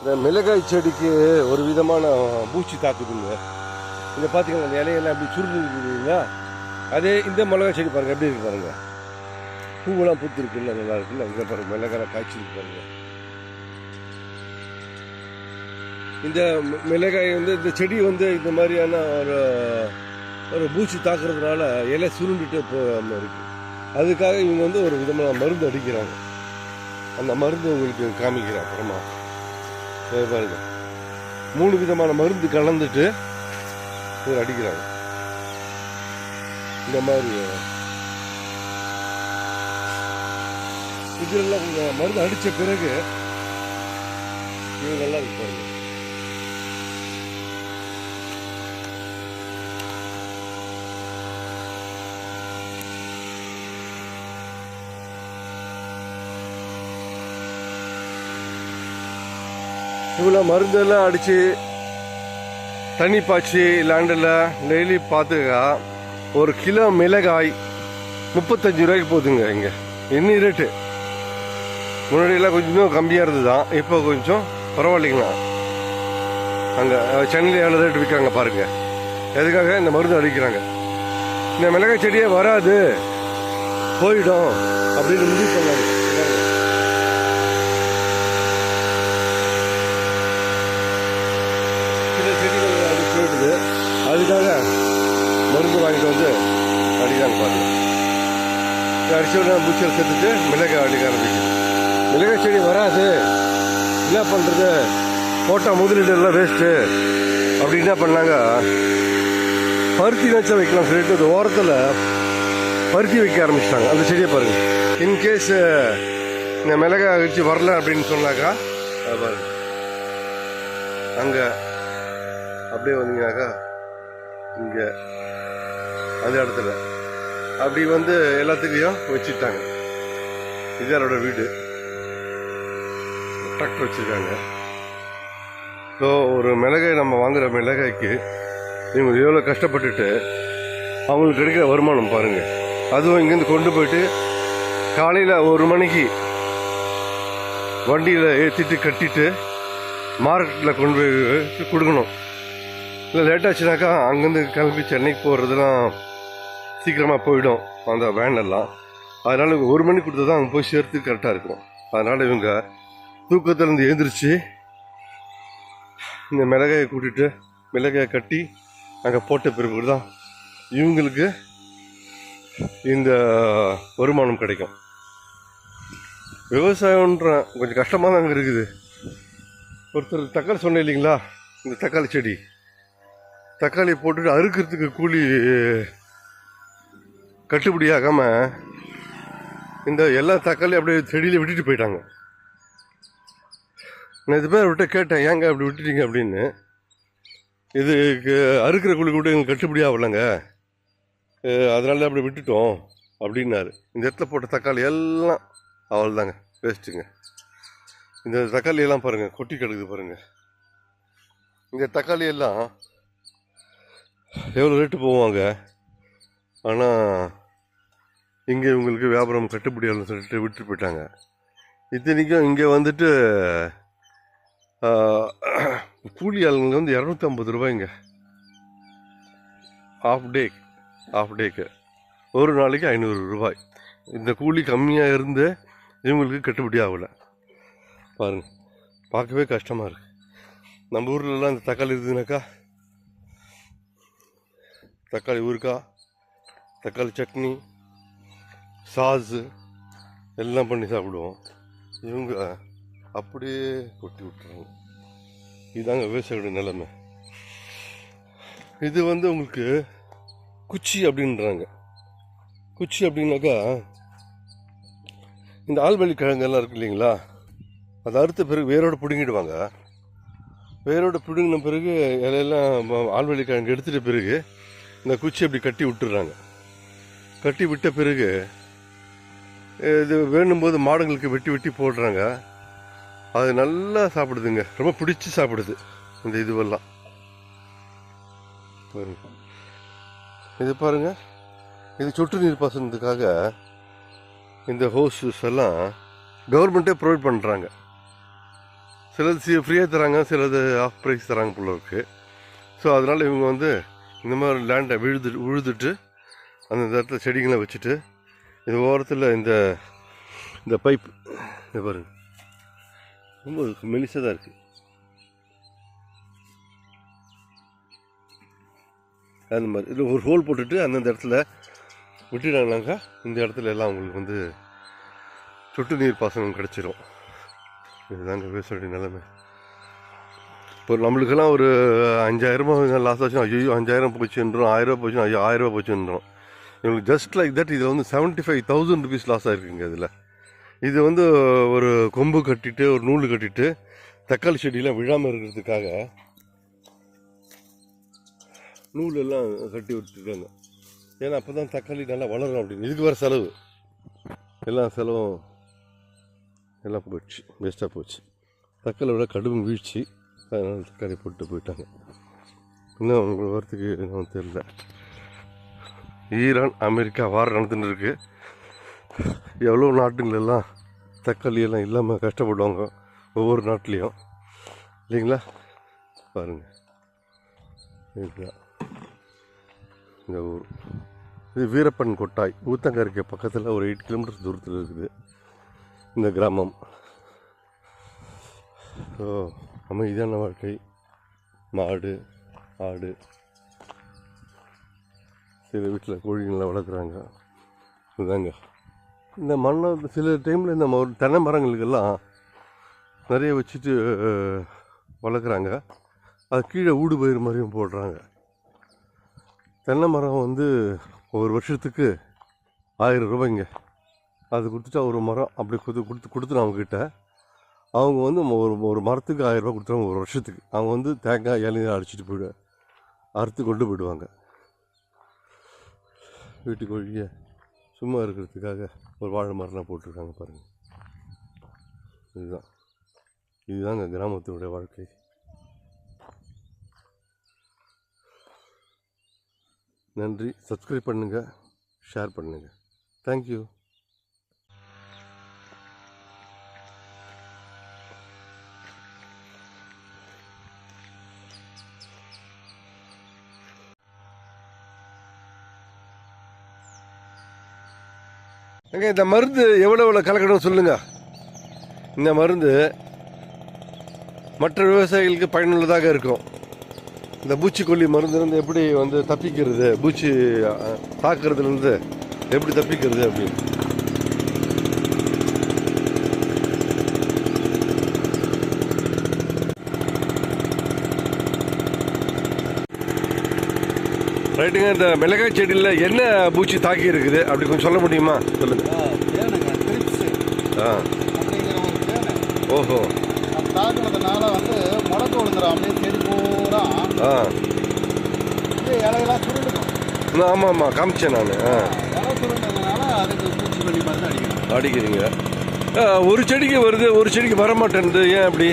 இந்த மிளகாய் செடிக்கு ஒரு விதமான பூச்சி தாக்குதுங்க. இதை பார்த்தீங்கன்னா அந்த இலையெல்லாம் அப்படி சுருண்டு இருக்குதுங்களா, அதே இந்த மிளகாய் செடி பாருங்கள் எப்படி இருக்கு பாருங்கள். பூவெல்லாம் பூத்து இருக்குல்ல, நல்லா இருக்குல்ல. இதை பாருங்கள், மிளகாய் காய்ச்சிருக்கு பாருங்கள். இந்த மிளகாய் இந்த செடி இந்த மாதிரியான ஒரு பூச்சி தாக்குறதுனால இலை சுருண்டுட்டு இருக்கு. அதுக்காக இவங்க ஒரு விதமான மருந்து அடிக்கிறாங்க. அந்த மருந்து உங்களுக்கு காமிக்கிறேன் அப்புறமா. பாருங்க, 3 விதமான மருந்து கலந்துட்டு இவர் அடிக்கிறாங்க. இந்த மாதிரி இதெல்லாம் மருந்து அடித்த பிறகு இவங்கெல்லாம் இருப்பாங்க. இவ்வளோ மருந்தெல்லாம் அடித்து தண்ணி பாய்ச்சி லேண்டில் டெய்லி பார்த்துக்கா ஒரு கிலோ மிளகாய் 35 ரூபாய்க்கு போகுதுங்க. இங்கே இன்னும் ரேட்டு. முன்னாடியெல்லாம் கொஞ்சம் கம்மியாக இருந்தது தான், இப்போ கொஞ்சம் பரவாயில்லைங்களா. அங்கே சென்னையில் எவ்வளோ ரேட்டு விற்கிறாங்க பாருங்கள். எதுக்காக இந்த மருந்து அடிக்கிறாங்க? இந்த மிளகாய் செடியே வராது, போயிடும் அப்படின்னு முடிவு பண்ணாங்க. செடிகள் அது போயிடுது, அதுக்காக மருந்து வாங்கிட்டு அடிக்காங்க பாருங்க. அடிச்சோன்னா பூச்சியை சேர்த்துட்டு மிளகாய் அடிக்க ஆரம்பிக்குது. மிளகாய் செடி வராது, என்ன பண்ணுறது, போட்டால் முதலீடு எல்லாம் வேஸ்ட்டு அப்படி என்ன பண்ணாங்க, பருத்தி வச்சா வைக்கலாம் சொல்லிட்டு அந்த ஓரத்தில் பருத்தி வைக்க ஆரம்பிச்சிட்டாங்க. அந்த செடியை பாருங்கள். இன்கேஸ் இந்த மிளகாய் வச்சு வரல அப்படின்னு சொன்னாக்கா பாருங்க, அங்கே அப்படியே வந்தீங்கன்னாக்கா இங்கே அந்த இடத்துல அப்படி எல்லாத்துக்கையும் வச்சுட்டாங்க. இதாரோட வீடு, டிராக்டர் வச்சுருக்காங்க. ஸோ ஒரு மிளகாய் நம்ம வாங்குகிற மிளகாய்க்கு இவங்க எவ்வளோ கஷ்டப்பட்டுட்டு அவங்களுக்கு கிடைக்கிற வருமானம் பாருங்கள். அதுவும் இங்கேருந்து கொண்டு போயிட்டு காலையில் 1 மணிக்கு வண்டியில் ஏற்றிட்டு கட்டிட்டு மார்க்கெட்டில் கொண்டு போய் கொடுக்கணும். இல்லை லேட்டாச்சுனாக்கா அங்கேருந்து கிளம்பி சென்னைக்கு போகிறதுலாம் சீக்கிரமாக போயிடும் அந்த வேனெல்லாம். அதனால் இவங்க 1 மணிக்கு கொடுத்தா தான் அங்கே போய் சேர்த்து கரெக்டாக இருக்கும். அதனால் இவங்க தூக்கத்திலேருந்து எழுந்திரிச்சு இந்த மிளகாயை கூட்டிகிட்டு மிளகாயை கட்டி அங்கே போட்ட பிறகு தான் இவங்களுக்கு இந்த வருமானம் கிடைக்கும். விவசாயம்ன்ற கொஞ்சம் கஷ்டமாக தான் அங்கே இருக்குது. ஒருத்தர் தக்காளி சொன்னேன் இல்லைங்களா, இந்த தக்காளி செடி, தக்காளி போட்டுட்டு அறுக்கிறதுக்கு கூலி கட்டுப்படியாகாமல் இந்த எல்லா தக்காளி அப்படியே செடியில் விட்டுட்டு போயிட்டாங்க. நான் இது பேர் விட்டு கேட்டேன், ஏங்க அப்படி விட்டுட்டீங்க அப்படின்னு. இதுக்கு அறுக்கிற கூலி கூட எங்களுக்கு கட்டுப்படி ஆகலைங்க, அதனால அப்படி விட்டுட்டோம் அப்படின்னாரு. இந்த இடத்துல போட்ட தக்காளி எல்லாம் அவள் தாங்க வேஸ்ட்டுங்க. இந்த தக்காளி எல்லாம் பாருங்கள், கொட்டி கிடக்குது பாருங்கள். இந்த தக்காளி எல்லாம் எவ்வளோ ரேட்டு போவாங்க, ஆனால் இங்கே இவங்களுக்கு வியாபாரம் கட்டுப்படியாகலன்னு சொல்லிட்டு விட்டுட்டு போயிட்டாங்க. இத்தனைக்கும் இங்கே கூலி ஆளுங்க 250 ரூபாய்ங்க ஆஃப் டேக்கு. ஒரு நாளைக்கு 500 ரூபாய். இந்த கூலி கம்மியாக இருந்து இவங்களுக்கு கட்டுப்படி ஆகலை பாருங்கள். பார்க்கவே கஷ்டமாக இருக்குது. நம்ம ஊர்லலாம் இந்த தக்காளி இருக்குதுனாக்கா தக்காளி ஊறுக்காய், தக்காளி சட்னி, சாஸு எல்லாம் பண்ணி சாப்பிடுவோம். இவங்க அப்படியே கொட்டி விட்டுறாங்க. இதுதாங்க விவசாயியோட நிலைமை. இது உங்களுக்கு குச்சி அப்படின்றாங்க. குச்சி அப்படின்னாக்கா இந்த ஆள்வெளி கிழங்கெல்லாம் இருக்கு இல்லைங்களா, அதை அறுத்த பிறகு வேரோடு பிடுங்கிடுவாங்க. வேரோடு பிடுங்கின பிறகு இலையெல்லாம் ஆள்வெளி கிழங்கு எடுத்துகிட்ட பிறகு இந்த குச்சி அப்படி கட்டி விட்டுடுறாங்க. கட்டி விட்ட பிறகு இது வேணும்போது மாடுங்களுக்கு வெட்டி வெட்டி போடுறாங்க. அது நல்லா சாப்பிடுதுங்க, ரொம்ப பிடிச்சி சாப்பிடுது இந்த இதுவெல்லாம். இது பாருங்க, இது சொட்டு நீர் பாசனத்துக்காக இந்த ஹோசஸ் எல்லாம் கவர்மெண்ட்டே ப்ரொவைட் பண்ணுறாங்க. சிலது ஃப்ரீயாக தராங்க, சிலது ஆஃப் ப்ரைஸ் தராங்க போல இருக்குது. ஸோ அதனால் இவங்க வந்து இந்த மாதிரி லேண்டை உழுதுட்டு அந்த இடத்துல செடிகளை வச்சுட்டு இது ஓரத்தில் இந்த பைப் இது பாருங்க ரொம்ப மெலிசாக தான் இருக்குது. அந்த மாதிரி இதில் ஒரு ஹோல் போட்டுட்டு அந்தந்த இடத்துல விட்டுட்டாங்கனாக்கா இந்த இடத்துல எல்லாம் அவங்களுக்கு வந்து சொட்டு நீர் பாசனம் கிடச்சிரும். இதுதாங்க விவசாய நிலைமை. இப்போ நம்மளுக்கெல்லாம் ஒரு 5000 லாஸ் ஆச்சுன்னா ஐயோ 5000 போச்சுன்றோம், 1000 போச்சுன்னா ஐயோ 1000 போச்சுன்றோம். இவங்களுக்கு ஜஸ்ட் லைக் தட் இதில் வந்து 75,000 ருபீஸ் லாஸ் ஆகிருக்குங்க. இதில் இது வந்து ஒரு கொம்பு கட்டிட்டு ஒரு நூல் கட்டிட்டு தக்காளி செடியெலாம் விழாமல் இருக்கிறதுக்காக நூல் எல்லாம் கட்டி விட்டுருக்காங்க. ஏன்னா அப்போ தான் தக்காளி நல்லா வளரும் அப்படின்னு. இதுக்கு வேறு செலவு, எல்லா செலவும் எல்லாம் போயிடுச்சு, வேஸ்ட்டாக போச்சு. தக்காளி விட கடும் வீழ்ச்சி, அதனால் தக்காளி போட்டு போயிட்டாங்க. இன்னும் அவங்களுக்கு வரத்துக்கு இன்னும் தெரியல. ஈரான் அமெரிக்கா வார் நடந்துன்னு இருக்கு. எவ்வளோ நாட்டுங்களெல்லாம் தக்காளி எல்லாம் இல்லாமல் கஷ்டப்படுவாங்க ஒவ்வொரு நாட்டிலையும், இல்லைங்களா? பாருங்கள், இதுதான் இந்த ஊர். இது வீரப்பன் கொட்டாய், ஊத்தங்கரைக்கு பக்கத்தில் ஒரு 8 கிலோமீட்டர் தூரத்தில் இருக்குது இந்த கிராமம். ஸோ அமைதியான வாழ்க்கை. மாடு, ஆடு, சில வீட்டில் கோழிகளை வளர்க்குறாங்க. இதுதாங்க இந்த மண்ணை சில டைமில் இந்த தென்னை மரங்களுக்கெல்லாம் நிறைய வச்சுட்டு வளர்க்குறாங்க. அது கீழே ஊடு பயிர் மாதிரியும் போடுறாங்க. தென்னை மரம் வந்து ஒரு வருஷத்துக்கு 1000 ரூபாய்ங்க. அது கொடுத்துட்டா ஒரு மரம் அப்படி கொடுத்துரும் அவங்கக்கிட்ட. அவங்க வந்து ஒரு மரத்துக்கு 1000 ரூபா கொடுத்துருவாங்க ஒரு வருஷத்துக்கு. அவங்க வந்து தேங்காய் இலையை அடிச்சுட்டு அறுத்து கொண்டு போயிடுவாங்க. வீட்டுக்கு ஒழிய சும்மா இருக்கிறதுக்காக ஒரு வாழை மரம்லாம் போட்டிருக்காங்க பாருங்கள். இதுதாங்க கிராமத்தினுடைய வாழ்க்கை. நன்றி. சப்ஸ்கிரைப் பண்ணுங்கள், ஷேர் பண்ணுங்கள். தேங்க்யூ. இந்த மருந்து எவ்வளோ கலக்கணும் சொல்லுங்கள். இந்த மருந்து மற்ற விவசாயிகளுக்கு பயனுள்ளதாக இருக்கும். இந்த பூச்சிக்கொல்லி மருந்துலேருந்து எப்படி வந்து தப்பிக்கிறது, பூச்சி தாக்குறதுலேருந்து எப்படி தப்பிக்கிறது அப்படின்னு. ரைட்டுங்க. இந்த மிளகாய் செடியில் என்ன பூச்சி தாக்கி இருக்குது அப்படி கொஞ்சம் சொல்ல முடியுமா? சொல்லுங்கள். ஓஹோ. தாக்குனதுனால வந்து முடக்கு விழுந்துடும். அப்படியே செடி பூரா இலையெல்லாம் சுருண்டுக்கும். ஆமாம் காமிச்சேன் நான். இலை சுருண்டதுனால அதுக்கு பூச்சிக்கொல்லி மருந்து அடிக்கிறீங்க. ஒரு செடிக்கு வருது, ஒரு செடிக்கு வர மாட்டேன்து, ஏன் அப்படி?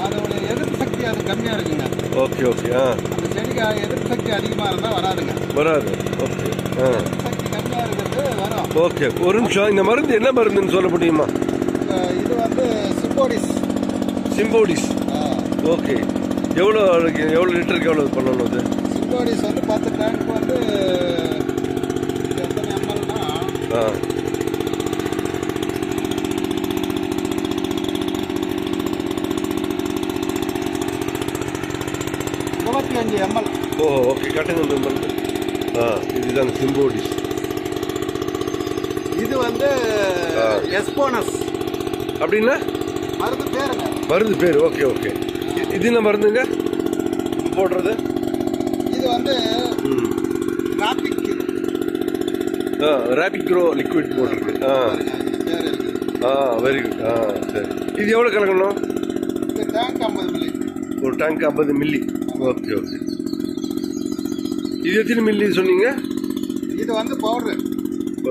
அதோடைய எதிர்ப்பு சக்தி அது கம்மியாக இருக்குங்க. Okay okay. அந்த செடிக்கு எதிர்ப்பு சக்தி அதிகமாக இருந்தால் வராதுங்க. வராது. ஓகே. எதிர்ப்பு சக்தி கம்மியாக இருக்கிறது வரும். ஓகே. ஒரு நிமிஷம், இந்த மருந்து என்ன மருந்துன்னு சொல்ல முடியுமா? இது வந்து சிம்போடிஸ். ஓகே. எவ்வளோ லிட்டருக்கு எவ்வளோ பண்ணணும் அது? சிம்போடிஸ் வந்து 10 டேங்க் வந்து எத்தனை எம்எல்னா 25 ml. ஓ ஓகே. கட்டுங்க இந்த மருந்து. இதுதான் சிம்போடிஸ். இது வந்து எஸ்போனஸ் அப்படின்னா மருந்து பேருங்க. மருந்து பேர். Okay okay. இது என்ன மருந்துங்க போடுறது? இது வந்து ராபிக் க்ரோ லிக்விட் போட்டிருக்கு. Very good. சரி. இது எவ்வளோ கலக்கணும்? Tank 50 milli. ஒரு டேங்க் 50 மில்லி. Okay okay. இது எத்தனை மில்லி சொன்னீங்க? இது வந்து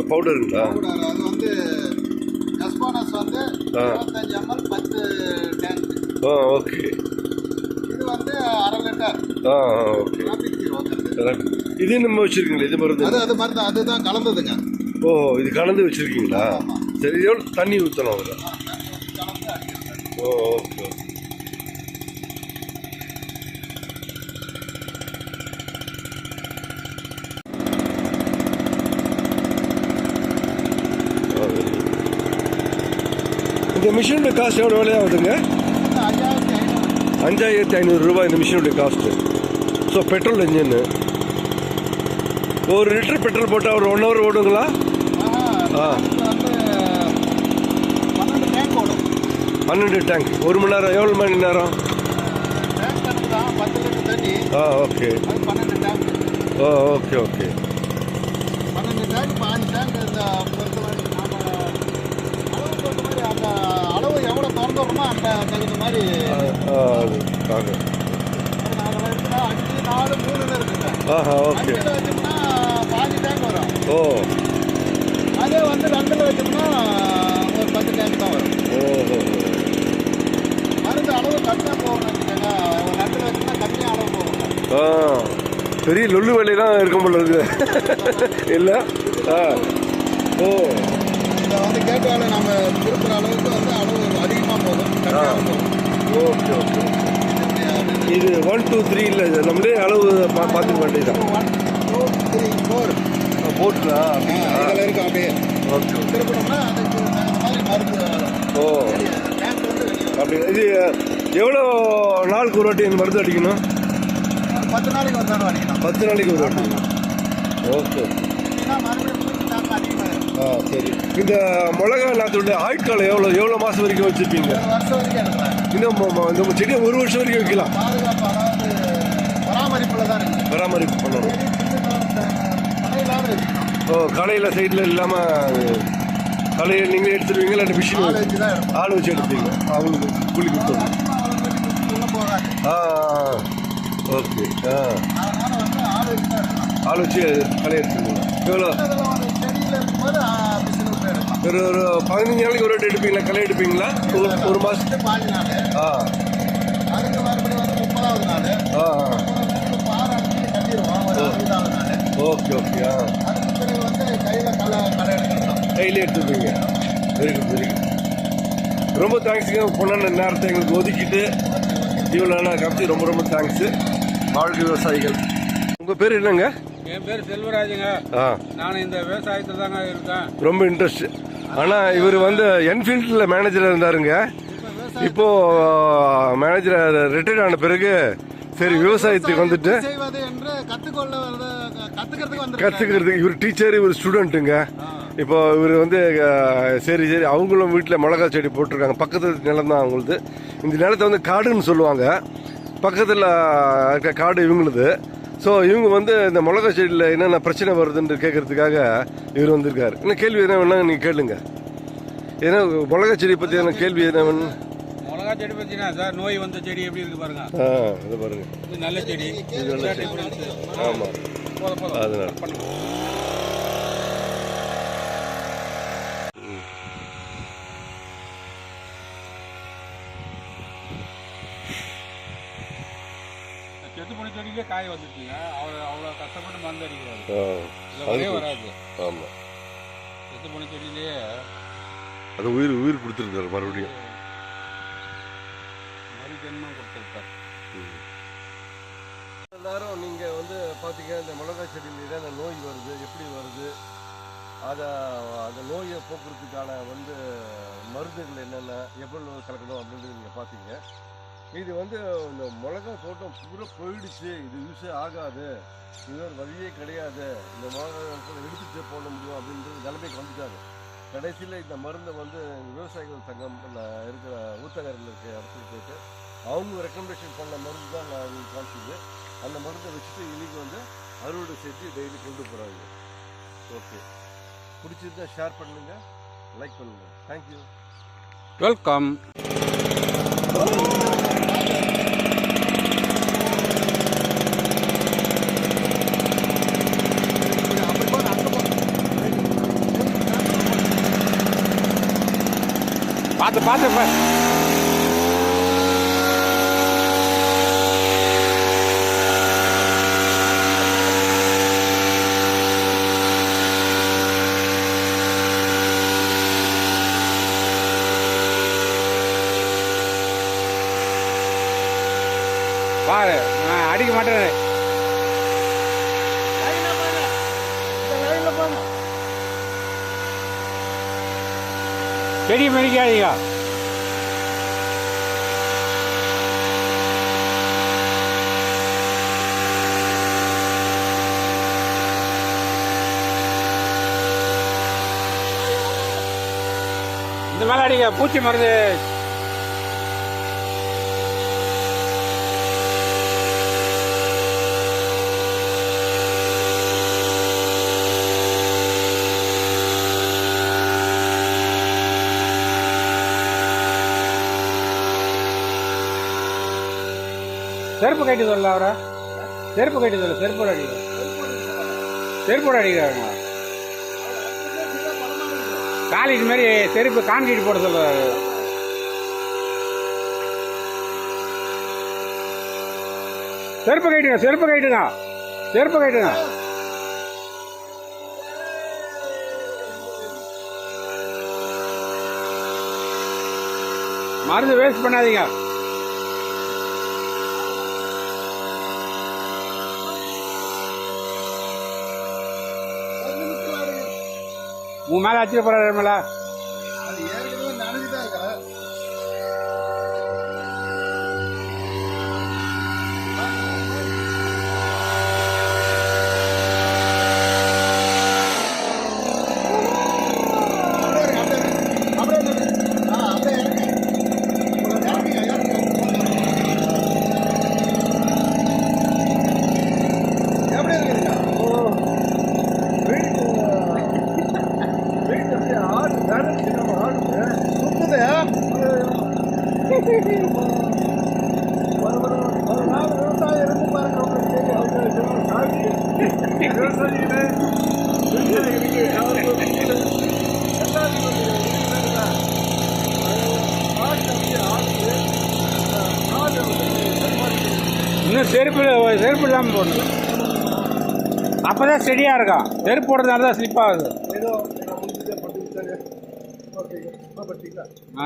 பவுடருங்களா? அது வந்து எஸ்போனஸ் வந்து 25 ml 10 டேங்க். ஓகே. இது வந்து 1/2 லிட்டர். ஓகே. இது நம்ம வச்சிருக்கீங்களா? இது மருந்து? அது மருந்து அதுதான் கலந்ததுங்க. ஓ, இது கலந்து வச்சிருக்கீங்களா? சரி. எவ்வளோ தண்ணி ஊற்றணும் அதில்? கலந்து அடிக்கிறது. Okay okay. இந்த மிஷினுடைய காஸ்ட் எவ்வளோ விலையாகுதுங்க? 5500 ரூபாய் இந்த மிஷினுடைய காஸ்ட்டு. ஸோ பெட்ரோல் இன்ஜின்னு ஒரு லிட்டர் பெட்ரோல் போட்டால் ஒரு 1 ஹவர் ஓடுங்களா? ஆ 12 டேங்க். 1 மணி நேரம் எவ்வளோ மணி நேரம்? ஆ ஓகே. ஓ ஓகே ஓகே. 12 tank 5 tank. இந்த அந்த அளவு எவ்வளோ திறந்துடுறோமோ அந்த தகுந்த மாதிரி. அதுக்காக 5 4 3 இருக்குங்க. ஆஹா ஓகே. 5 வச்சோம்னா 5 டேங்க் வரும். ஓ அதே வந்து 2 வச்சோம்னா ஒரு 10 டேங்க் தான் வரும். ஓஹோ. மருந்து அளவு கம்மியாக போகணும் வச்சுக்கோங்க. ஒரு 2 வச்சோம்னா கம்மியாக அளவு போகணும். பெரிய லொல்லு வேலையெல்லாம் இருக்கும் போல இருக்கு இல்லை? ஆ ஓ இதை வந்து கேட்டு வேலை நம்ம திருப்புற அளவுக்கு வந்து அளவு அதிகமாக போகும், கம்மியாக போகும். Okay okay. இது 1 2 3 இல்லை, நம்மளே அளவு பார்த்துக்க வேண்டியதுதான். 1 2 3 4 போட்டுனா இதில் இருக்கு. அப்படியே ஓகே திருப்பினோம்னா அதுக்கு தகுந்த மாதிரி மருந்து வரும். ஓ டேங்க் வந்து வெளியே வரும். அப்படி இது எவ்வளோ நாளுக்கு ஒரு வாட்டி இந்த மருந்து அடிக்கணும்? 10 நாளைக்கு ஒரு தடவை அடிக்கணும். 10 நாளைக்கு ஒரு வாட்டி. ஓகே. ஏன்னா மறுபடியும் தாக்கம் அதிகமாகிடும். சரி. இந்த மிளகா நாத்தோட ஆயுட்காலம் எவ்வளோ மாதம் வரைக்கும் வச்சுருப்பீங்க? 1 வருஷம் வரைக்கும் எடுக்கலாம். இன்னும் இந்த செடியை 1 வருஷம் வரைக்கும் வைக்கலாம். பாதுகாப்பு அதாவது பராமரிப்பில் தான் இருக்குது. பராமரிப்பு பண்ணணும். கடையிலாவது வச்சுக்கணும். ஓ களையில் சைடில் இல்லாமல் களையை நீங்கள் எடுத்துருவீங்க இல்லை மிஷின் ஆள் வச்சு தான் எடுக்கணும். ஆள் வச்சு எடுப்பீங்க? அவங்களுக்கு கூலி கொடுத்துருங்க. உள்ள போகாது. ஓகே. அதனால வந்து ஆள் வச்சு தான் எடுக்கணும். ஆள் வச்சு களை எடுத்துருவீங்க. எவ்வளோ? அதில் ஒரு செடியில் இருக்கும்போது மிஷின் விட்டு எடுக்கலாம். ஒரு 15 நாளைக்கு ஒரு வாட்டி எடுப்பீங்களா? களை எடுப்பீங்களா? ஒரு மாதத்துக்கு? 5 நாள். அதுக்கு மறுபடியும் வந்து 30வது நாள் பாறை அடிச்சு கட்டிடுவோம். ஒரு 60வது நாள். Okay okay. அதுக்கு பிறகு வந்து கையில் களை எடுத்துக்கலாம். கையிலே எடுத்துருப்பீங்க. Very good very good. ரொம்ப தேங்க்ஸுங்க. பொண்ணான நேரத்தை எங்களுக்கு ஒதுக்கிட்டு இவ்வளோ நாளாக காமிச்சு ரொம்ப ரொம்ப தேங்க்ஸு. வாழ்க்கை விவசாயிகள். உங்கள் பேர் என்னங்க? என் பேர் செல்வராஜுங்க. நான் இந்த விவசாயத்தில் தாங்க இருக்கேன். ரொம்ப இன்ட்ரெஸ்ட். ஆனால் இவர் வந்து என்ஃபீல்டில் மேனேஜராக இருந்தாருங்க. இப்போ மேனேஜர் ரிட்டையர்ட் ஆன பிறகு சரி விவசாயத்துக்கு வந்துட்டு செய்வது என்று கற்றுக்கிறதுக்கு இவர் டீச்சர், இவர் ஸ்டூடெண்ட்டுங்க. இப்போ இவர் வந்து சரி சரி அவங்களும் வீட்டில் மிளகா செடி போட்டிருக்காங்க. பக்கத்து நிலம் தான் அவங்களுது. இந்த நிலத்தை வந்து காடுன்னு சொல்லுவாங்க. பக்கத்தில் இருக்க காடு இவங்களுது. ஸோ இவங்க வந்து இந்த மிளகா செடியில் என்னென்ன பிரச்சனை வருதுன்னு கேட்கறதுக்காக இவர் வந்திருக்காரு. என்ன கேள்வி என்ன வேணா நீங்கள் கேளுங்க. ஏன்னா மிளகா செடி பற்றி என்ன கேள்வி என்ன வேணும்? மிளகா செடி பற்றினா சார் நோய் வந்த செடி எப்படி இருக்கு பாருங்க. இது பாருங்க. இது நல்ல செடி. இது நல்ல செடி. ஆமாம். அதனால செத்து போன செடியிலே காய் வந்துருச்சுங்க. அவ்வளோ கஷ்டப்பட்டு மருந்து அடிக்கிறாரு. வராது. ஆமாம். செத்து போன செடியிலேயே அது உயிர் கொடுத்துருக்காரு. மறுபடியும் ஜென்மம் கொடுத்துருக்காரு. எல்லாரும் நீங்கள் வந்து பார்த்தீங்க இந்த மிளகா செடியில் என்னென்ன நோய் வருது, எப்படி வருது, அந்த நோயை போக்குறதுக்கான வந்து மருந்துகள் என்னென்ன எவ்வளோ கலக்கணும் அப்படின்றது நீங்கள் பார்த்தீங்க. இது வந்து இந்த மிளகா தோட்டம் பூரா போயிடுச்சு, இது யூஸே ஆகாது, இது ஒரு வழியே கிடையாது, இந்த மிளகா எடுத்துகிட்டு போட முடியும் அப்படின்றது நிலைமைக்கு வந்துட்டாரு. கடைசியில் இந்த மருந்தை வந்து விவசாயிகள் சங்கம் இருக்கிற ஊத்தகரில் இருக்க இடத்துக்கு போயிட்டு அவங்க ரெக்கமெண்டேஷன் பண்ண மருந்து தான் நான் காமிச்சிது. அந்த மருந்தை வச்சுட்டு இன்னைக்கு வந்து அறுவடை செஞ்சு டெய்லி கொண்டு போகிறாங்க. ஓகே, பிடிச்சிருந்தா ஷேர் பண்ணுங்க, லைக் பண்ணுங்க. தேங்க்யூ. வெல்கம். பார்த்து பாரு, நான் அடிக்க மாட்டேன். செடி மெடிக்காதீங்க. அது மேலே அடிங்க பூச்சி மருந்து. செருப்பு கட்டி சொல்ல அவரை, செருப்பு கட்டி சொல்ல, செருப்போட அடிக்க, செருப்போட அடிக்கிறாருங்க. காலேஜ் மாதிரி செருப்பு கான்கிரீட் போட சொல்றாரு. செருப்பு கைட்டுங்க, செருப்பு கைட்டுங்க, செருப்பு கைட்டுங்க. மருந்து வேஸ்ட் பண்ணாதீங்க. உன் மேலே அச்சுக்க போறாரு மேல. அது ஏற்கனவே நனைஞ்சுதான் இருக்கிறேன். இன்னும் செருப்பு செருப்பு இல்லாமல் போடணும். அப்போதான் ஸ்டெடியாக இருக்கும். செருப்பு போடுறதுனால தான் ஸ்லிப் ஆகுது. ஆ